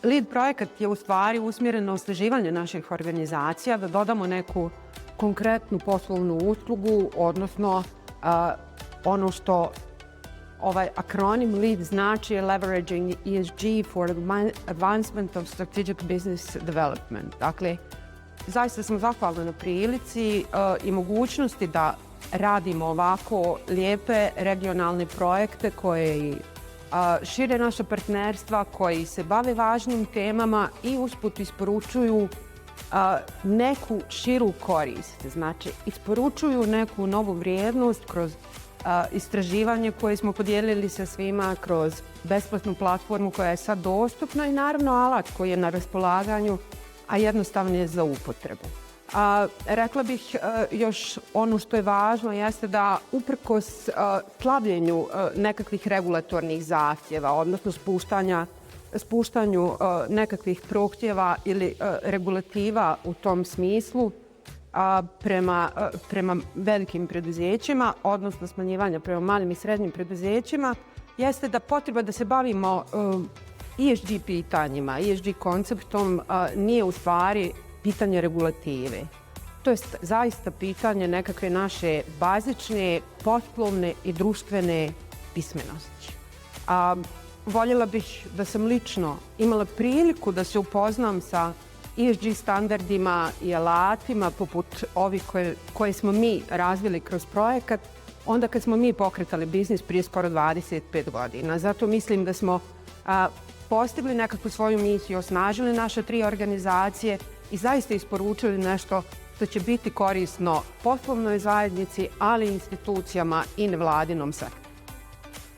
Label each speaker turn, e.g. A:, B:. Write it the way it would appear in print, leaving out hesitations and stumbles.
A: Lead projekat je u stvari usmjeren na osnaživanje naših organizacija, da dodamo neku konkretnu poslovnu uslugu, odnosno ono što ovaj akronim LEAD znači je Leveraging ESG for Advancement of Strategic Business Development. Dakle, zaista sam zahvalna na prilici i mogućnosti da radimo ovako lijepe regionalne projekte koji šire naša partnerstva, koji se bave važnim temama i usput isporučuju neku širu korist. Znači, isporučuju neku novu vrijednost kroz istraživanje koje smo podijelili sa svima, kroz besplatnu platformu koja je sad dostupna i naravno alat koji je na raspolaganju, a jednostavno je za upotrebu. Rekla bih još ono što je važno jeste da uprkos slabljenju nekakvih regulatornih zahtjeva, odnosno spuštanju nekakvih prohtjeva ili regulativa u tom smislu prema velikim preduzećima, odnosno smanjivanja prema malim i srednjim preduzećima, jeste da potreba da se bavimo ESG pitanjima, ESG konceptom nije u stvari pitanje regulative. To je zaista pitanje nekakve naše bazične, poslovne i društvene pismenosti. Voljela bih da sam lično imala priliku da se upoznam sa ESG standardima i alatima poput ovih koje smo mi razvili kroz projekat, onda kad smo mi pokretali biznis prije skoro 25 godina. Zato mislim da smo postigli nekakvu svoju misiju, osnažili naše 3 organizacije i zaista isporučili nešto što će biti korisno poslovnoj zajednici, ali i institucijama i nevladinom sektoru.